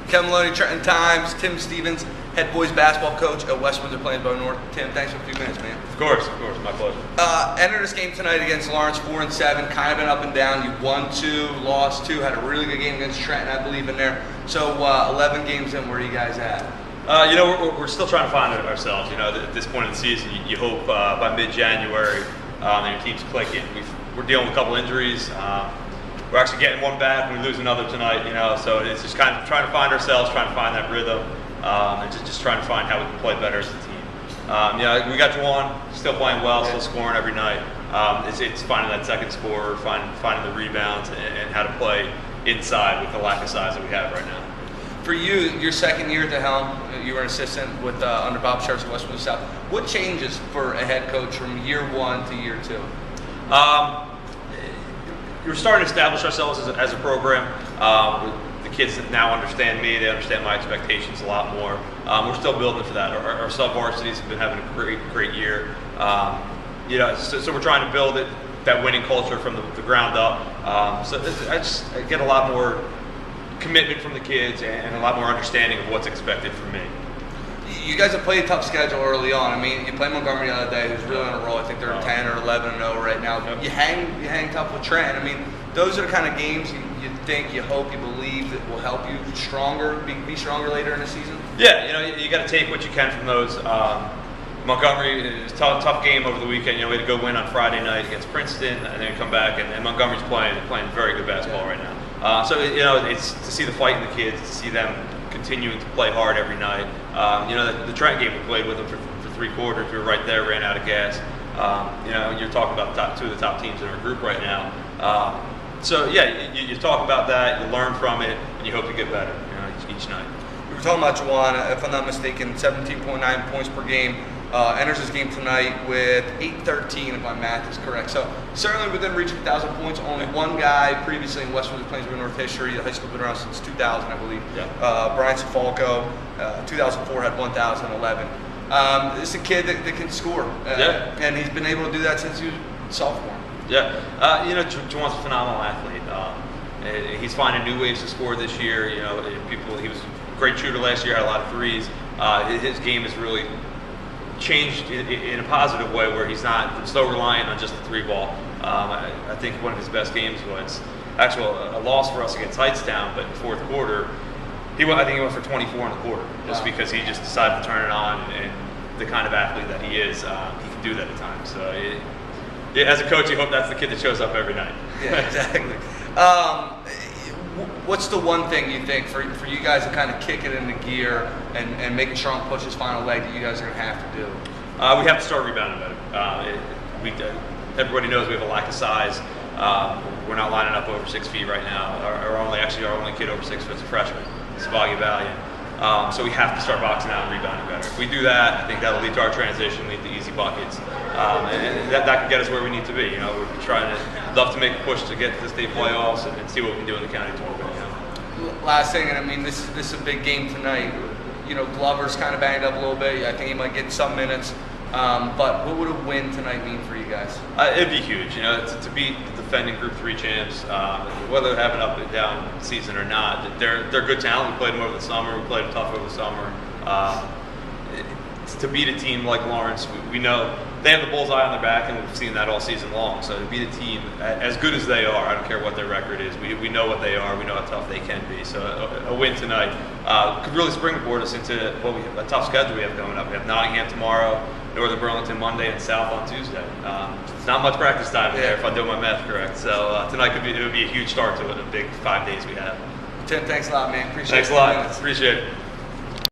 Kevin Maloney, Trenton Times, Tim Stevens, head boys basketball coach at West Windsor Plainsboro North. Tim, thanks for a few minutes, man. Of course, my pleasure. Entered this game tonight against Lawrence, 4-7, kind of been up and down. You won 2, lost 2, had a really good game against Trenton, I believe, in there. So 11 games in, where are you guys at? We're still trying to find it ourselves. At this point in the season, you hope by mid-January your team's clicking. We're dealing with a couple injuries. We're actually getting one back, and we lose another tonight. So it's just kind of trying to find ourselves, trying to find that rhythm, and just trying to find how we can play better as a team. We got Juwan, still playing well, still scoring every night. It's finding that second scorer, finding the rebounds, and how to play inside with the lack of size that we have right now. For you, your second year at the helm, you were an assistant with under Bob Sharps at West Windsor South. What changes for a head coach from year 1 to year 2? We're starting to establish ourselves as a program. The kids that now understand me, they understand my expectations a lot more. We're still building for that. Our sub-varsities have been having a great year. So we're trying to build that winning culture from the ground up. I get a lot more commitment from the kids and a lot more understanding of what's expected from me. You guys have played a tough schedule early on. I mean, you played Montgomery the other day, who's really on a roll. I think they're 10 or 11-0 right now. Yep. You hang tough with Trenton. I mean, those are the kind of games you think, you hope, you believe that will help you be stronger later in the season. Yeah, you got to take what you can from those. Montgomery is a tough game over the weekend. We had to go win on Friday night against Princeton, and then come back, and Montgomery's playing very good basketball right now. It's to see the fight in the kids, to see them continuing to play hard every night. The Trent game we played with them for 3 quarters. We were right there, ran out of gas. You're talking about 2 of the top teams in our group right now. You talk about that, you learn from it, and you hope to get better each night. We were talking about Juwan, if I'm not mistaken, 17.9 points per game. Enters this game tonight with 8-13, if my math is correct. So certainly within reach of 1,000 points. Only one guy previously in West Windsor Plainsboro North history. The high school been around since 2000, I believe. Yeah. Brian Sofalco, 2004 had 1,011. It's a kid that can score, and he's been able to do that since he was a sophomore. Yeah, Juwan's a phenomenal athlete. He's finding new ways to score this year. He was a great shooter last year, had a lot of threes. His game has really changed in a positive way, where he's not so reliant on just the 3-ball. I think one of his best games was actually a loss for us against Hightstown, but in the 4th quarter, I think he went for 24 in the quarter, just because he just decided to turn it on, and the kind of athlete that he is, he can do that at times. So as a coach, you hope that's the kid that shows up every night. Yeah, exactly. What's the one thing you think for you guys to kind of kick it into gear and make a strong push this final leg that you guys are going to have to do? We have to start rebounding better. Everybody knows we have a lack of size. We're not lining up over 6 feet right now. Our only kid over 6 foot is a freshman, Savaglia Valiant. So we have to start boxing out and rebounding better. If we do that, I think that'll lead to our transition, lead to easy buckets, and that can get us where we need to be. We're love to make a push to get to the state playoffs and see what we can do in the county tournament. Last thing, and I mean, this is a big game tonight. Glover's kind of banged up a little bit. I think he might get some minutes. But what would a win tonight mean for you guys? It'd be huge. To beat the defending Group 3 champs, whether they have an up and down season or not, they're good talent. We played them over the summer. We played them tough over the summer. To beat a team like Lawrence, we know they have the bullseye on their back, and we've seen that all season long. So to beat a team as good as they are, I don't care what their record is, we know what they are, we know how tough they can be. So a win tonight could really springboard us into a tough schedule we have coming up. We have Nottingham tomorrow, Northern Burlington Monday, and South on Tuesday. It's not much practice time there, if I do my math correct. So tonight it would be a huge start to the big 5 days we have. Tim, thanks a lot, man. Appreciate it. Thanks a lot. Appreciate it.